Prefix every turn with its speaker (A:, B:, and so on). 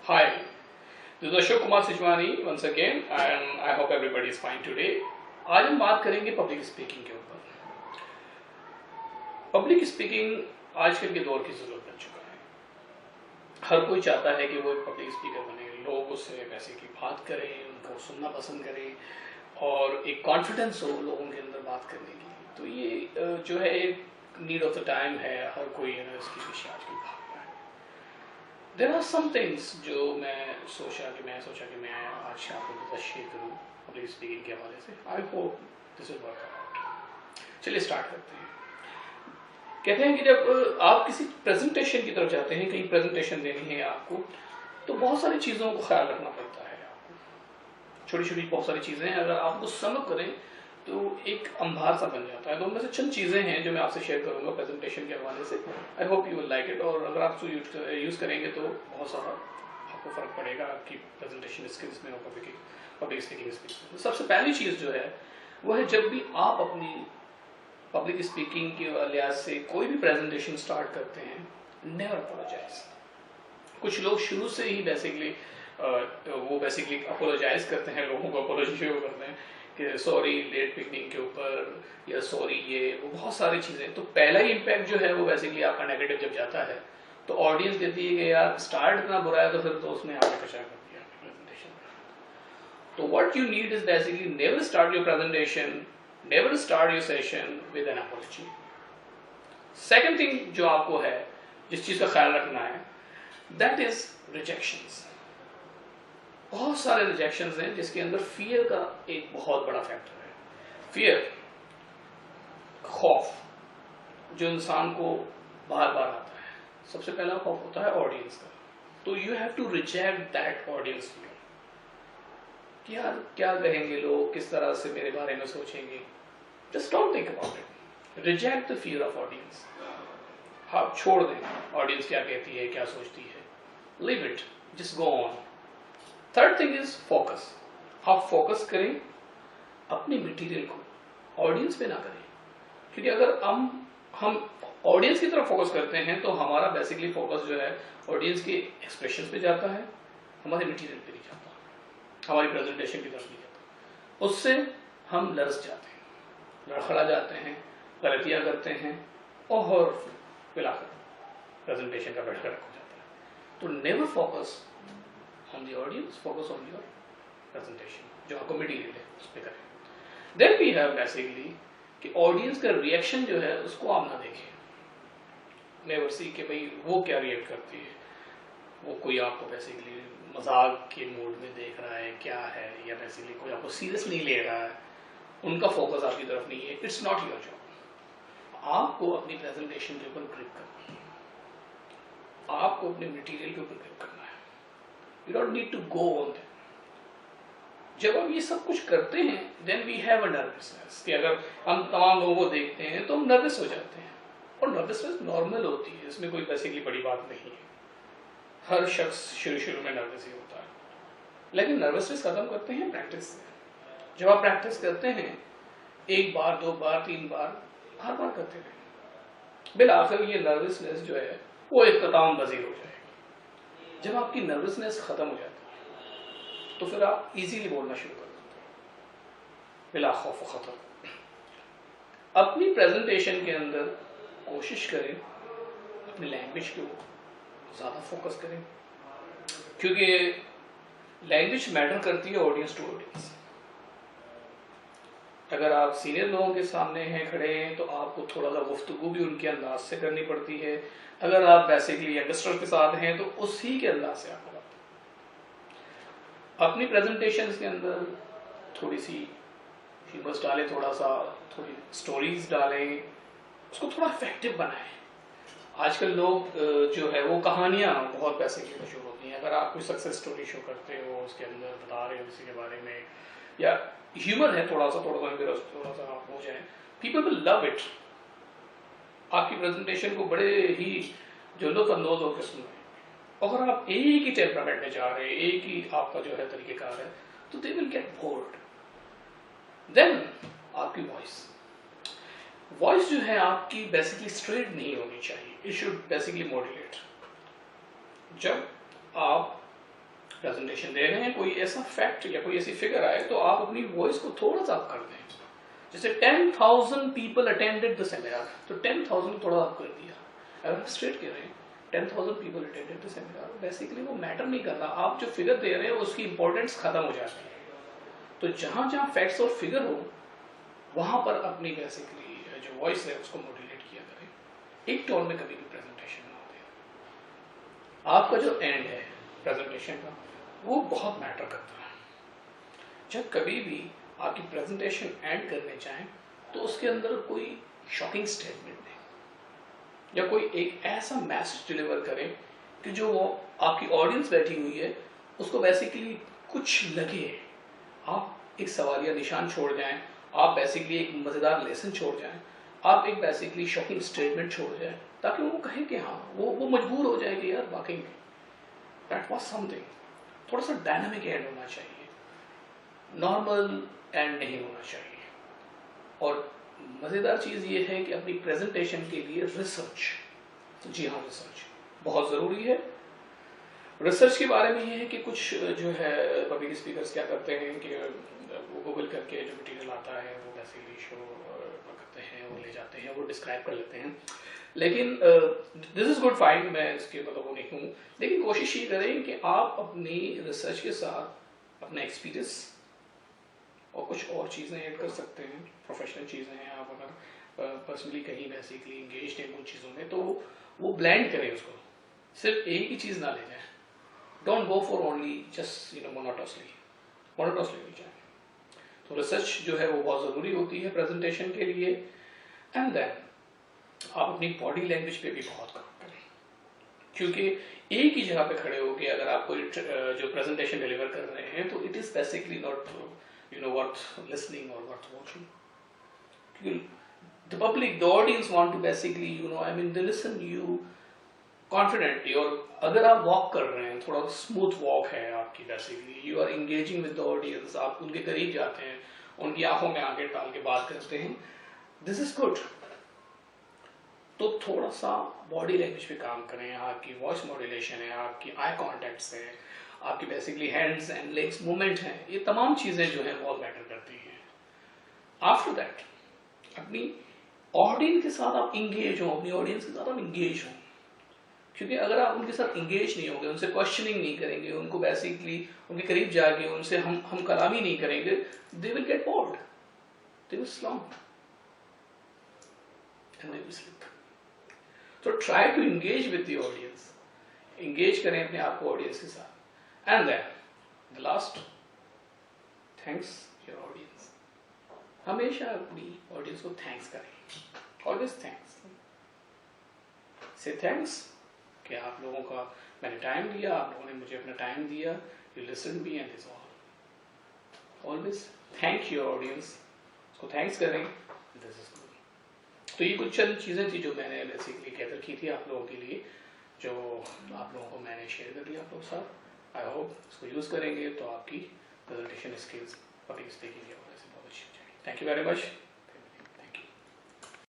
A: Hi, this is Ashok Kumar Sijwani once again and I hope everybody is fine today. आज हम बात करेंगे public speaking के ऊपर। पब्लिक स्पीकिंग आजकल के दौर की जरूरत बन चुका है। हर कोई चाहता है कि वो एक पब्लिक स्पीकर बने, लोग उससे बेसिकली बात करें, उनको सुनना पसंद करें और एक कॉन्फिडेंस हो लोगों के अंदर बात करने की। तो ये जो है एक नीड ऑफ द टाइम है, हर कोई इसके पीछे आजकल भाग रहा है। देयर आर सम थिंग्स जो मैं सोचा कि मैं आज आपको शेयर करूँ पब्लिक स्पीकिंग के हवाले से। I hope this will work out. चलिए स्टार्ट करते हैं। कहते हैं कि जब आप किसी प्रेजेंटेशन की तरफ जाते हैं, कहीं प्रेजेंटेशन देनी है आपको, तो बहुत सारी चीज़ों को ख्याल रखना पड़ता है आपको। छोटी छोटी बहुत सारी चीज़ें अगर आपको समझ करें तो एक अंबार सा बन जाता है। तो उनमें से चंद चीज़ें हैं जो मैं आपसे शेयर करूंगा प्रेजेंटेशन के हवाले से। I hope you will like it, और अगर आप यूज़ करेंगे तो बहुत सारा आपको फ़र्क पड़ेगा आपकी प्रेजेंटेशन स्किल्स में और पब्लिक स्पीकिंग स्किल्स में। सबसे पहली चीज़ जो है वो है, जब भी आप अपनी पब्लिक स्पीकिंग के लिहाज से कोई भी प्रेजेंटेशन स्टार्ट करते हैं, नेवर अपोलोजाइज। कुछ लोग शुरू से ही बेसिकली अपोलोजाइज करते हैं, लोगों को अपोलोजी शुरू करते हैं कि सॉरी लेट पिकनिक के ऊपर, या सॉरी ये वो बहुत सारी चीज़ें। तो पहला ही इम्पैक्ट जो है वो बेसिकली आपका नेगेटिव जब जाता है तो ऑडियंस कहती है कि यार स्टार्ट इतना बुरा है, तो फिर तो उसने आपने कचरा कर दिया प्रेजेंटेशन। तो what you need is basically never start your presentation, never start your session with an apology. Second thing जो आपको है, जिस चीज का ख्याल रखना है, दैट इज रिजेक्शंस। बहुत सारे रिजेक्शंस हैं जिसके अंदर फियर का एक बहुत बड़ा फैक्टर है। फियर, खौफ, जो इंसान को बार बार आता है। सबसे पहला खौफ होता है ऑडियंस का। तो you have to reject that audience fear कि यार क्या कहेंगे लोग, किस तरह से मेरे बारे में सोचेंगे। Just don't think about it, reject the fear of audience. आप छोड़ दें ऑडियंस क्या कहती है, क्या सोचती है, leave it, just go on. Third thing is focus. आप फोकस करें अपने मटेरियल को, ऑडियंस पे ना करें। क्योंकि अगर हम ऑडियंस की तरफ फोकस करते हैं तो हमारा बेसिकली फोकस जो है ऑडियंस के एक्सप्रेशन पे जाता है, हमारे मटेरियल पे नहीं जाता, हमारी प्रेजेंटेशन की तरफ नहीं जाता। उससे हम लरस जाते हैं, लड़खड़ा जाते हैं, गलतियां करते हैं और मिलाकर प्रेजेंटेशन का बेटर हो जाता है। तो never focus on the audience, focus on your presentation, जो आपको मटेरियल है उस पर करें। देन वी हैव बेसिकली कि ऑडियंस का रिएक्शन जो है उसको आप ना देखें। नेवर सी कि भाई वो क्या रिएक्ट करती है, वो कोई आपको बेसिकली मजाक के मूड में देख रहा है क्या है, या बेसिकली कोई आपको सीरियस नहीं ले रहा है, उनका फोकस आपकी तरफ नहीं है। It's not your job. आपको अपनी प्रेजेंटेशन के ऊपर ग्रिप करना है, आपको अपने मटेरियल के ऊपर ग्रिप करना है। You don't need to go on that. जब हम ये सब कुछ करते हैं then we have a nervousness, कि अगर हम तमाम लोगों को देखते हैं तो हम नर्वस हो जाते हैं, और नर्वसनेस नॉर्मल होती है, इसमें कोई बेसिकली बड़ी बात नहीं है। हर शख्स शुरू में नर्वस ही होता है, लेकिन नर्वसनेस खत्म करते हैं प्रैक्टिस से। जब आप प्रैक्टिस करते हैं एक बार, दो बार, तीन बार, बार बार करते रहें, बिल आखिर ये नर्वसनेस जो है वो इख्तिताम पज़ीर हो जाएगी। जब आपकी नर्वसनेस खत्म हो जाती है तो फिर आप इजीली बोलना शुरू कर देते हैं बिला खौफ खतर। अपनी प्रेजेंटेशन के अंदर कोशिश करें अपनी लैंग्वेज के ऊपर ज़्यादा फोकस करें, क्योंकि लैंग्वेज मैटर करती है ऑडियंस टू ऑडियंस। अगर आप सीनियर लोगों के सामने हैं, खड़े हैं, तो आपको थोड़ा सा गुफ्तगू भी उनके अंदाज से करनी पड़ती है। अगर आप बेसिकली यंगस्टर के साथ हैं तो उसी के अंदाज से आपको अपनी प्रेजेंटेशन के अंदर थोड़ी सी ह्यूमर्स डालें, थोड़ी स्टोरीज डालें, उसको थोड़ा इफेक्टिव बनाएं। आजकल लोग जो है वो कहानियाँ बहुत पैसे की मशहूर होती हैं। अगर आप कोई सक्सेस स्टोरी शो करते हो, उसके अंदर बता रहे हो किसी के बारे में, या ह्यूमर है थोड़ा सा आप हो जाए, पीपल विल लव इट। आपकी प्रेजेंटेशन को बड़े ही जो लुत्फ़अंदोज़ होकर सुने। अगर आप एक ही टेम्परामेंट में जा रहे हैं, एक ही आपका जो है तरीक़ेकार है, तो they will get bored. Then आपकी वॉइस जो है आपकी बेसिकली स्ट्रेट नहीं होनी चाहिए, इट शुड बेसिकली मॉड्यूलेट। जब आप प्रेजेंटेशन दे रहे हैं, कोई ऐसा फैक्ट या कोई ऐसी फिगर आए तो आप अपनी वॉइस को थोड़ा सा अप कर दें। जैसे 10,000 पीपल अटेंडेड द सेमिनार, तो 10,000 थोड़ा अप कर दिया। अगर हम स्ट्रेट कह रहे हैं 10,000 people attended the seminar, basically वो मैटर नहीं कर रहा, आप जो फिगर दे रहे हैं उसकी इंपॉर्टेंस खत्म हो जाती है। तो जहां जहां फैक्ट्स और फिगर हो वहां पर अपनी बेसिकली जो वॉइस है उसको मॉड्यूलेट किया करें, एक टोन में कभी भी प्रेजेंटेशन ना हो। आपका जो एंड है प्रेजेंटेशन का वो बहुत मैटर करता है। जब कभी भी आपकी प्रेजेंटेशन एंड करने चाहें तो उसके अंदर कोई शॉकिंग स्टेटमेंट दें या कोई एक ऐसा मैसेज डिलीवर करें कि जो वो आपकी ऑडियंस बैठी हुई है उसको बेसिकली कुछ लगे, आप एक सवालिया निशान छोड़ जाएं, आप बेसिकली एक मजेदार लेसन छोड़ जाएं, आप एक बेसिकली शॉकिंग स्टेटमेंट छोड़ जाएं, ताकि वो कहे कि हाँ वो मजबूर हो जाए कि यार वाकई में दैट वाज समथिंग। थोड़ा सा डायनामिक एंड होना चाहिए, नॉर्मल एंड नहीं होना चाहिए। और मजेदार चीज ये है कि अपनी प्रेजेंटेशन के लिए रिसर्च, तो जी हाँ रिसर्च बहुत जरूरी है। रिसर्च के बारे में ये है कि कुछ जो है पब्लिक स्पीकर्स क्या करते हैं कि वो गूगल करके जो मटेरियल आता है वो बेसिकली शो करते हैं, वो ले जाते हैं, वो डिस्क्राइब कर लेते हैं। लेकिन दिस इज गुड फाइन, मैं इसके मतलब वो नहीं हूँ, लेकिन कोशिश ये करें कि आप अपनी रिसर्च के साथ अपना एक्सपीरियंस और कुछ और चीज़ें ऐड कर सकते हैं, प्रोफेशनल चीज़ें हैं। आप अगर पर्सनली कहीं बेसिकली इंगेज हैं उन चीज़ों में तो वो ब्लेंड करें, उसको सिर्फ एक ही चीज़ ना ले जाएं। Don't go for only just monotonously नहीं जाए। तो रिसर्च जो है वो बहुत ज़रूरी होती है प्रेजेंटेशन के लिए। एंड देन आप अपनी बॉडी लैंग्वेज पे भी बहुत काम करें, क्योंकि एक ही जगह पे खड़े होकर अगर आप कोई जो प्रेजेंटेशन डिलीवर कर रहे हैं तो it is basically not worth listening or worth watching. The public, the audience want to basically, they listen you confidently. और अगर आप वॉक कर रहे हैं, थोड़ा स्मूथ वॉक है आपकी, basically you are engaging with the audience, आप उनके करीब जाते हैं, उनकी आंखों में आंखें डाल के बात करते हैं, दिस इज गुड। तो थोड़ा सा बॉडी लैंग्वेज पे काम करें, आपकी वॉइस मॉड्यूलेशन है, आपकी आई कॉन्टेक्ट्स है, आपकी basically hands and legs movement है, ये तमाम चीजें जो है बहुत मैटर करती हैं। आफ्टर दैट अपनी ऑडियंस के साथ आप इंगेज हो, अपनी ऑडियंस के साथ आप इंगेज हो, क्योंकि अगर आप उनके साथ इंगेज नहीं होंगे, उनसे क्वेश्चनिंग नहीं करेंगे, उनको बेसिकली उनके करीब जाके उनसे हम कलामी नहीं करेंगे, they will get bored, they will slump and they will slip. तो try to engage with the audience, engage करें अपने आप को ऑडियंस के साथ। And then the last, thanks your audience. हमेशा अपनी ऑडियंस को थैंक्स करें, ऑलवेज थैंक्स। से थैंक्स कि आप लोगों का मैंने टाइम दिया, आप लोगों ने मुझे अपना टाइम दिया, you listen me and this all. Always thank your audience, उसको थैंक्स करें, दिस इज गुड। तो ये कुछ चंद चीज़ें थी जो मैंने बेसिकली गैदर की थी आप लोगों के लिए, जो आप लोगों को मैंने शेयर कर दिया आप लोगों के साथ। आई होप इसको यूज़ करेंगे तो आपकी प्रेजेंटेशन स्किल्स पब्लिक स्पीकिंग की वजह से बहुत अच्छी हो जाएगी। Thank you very much.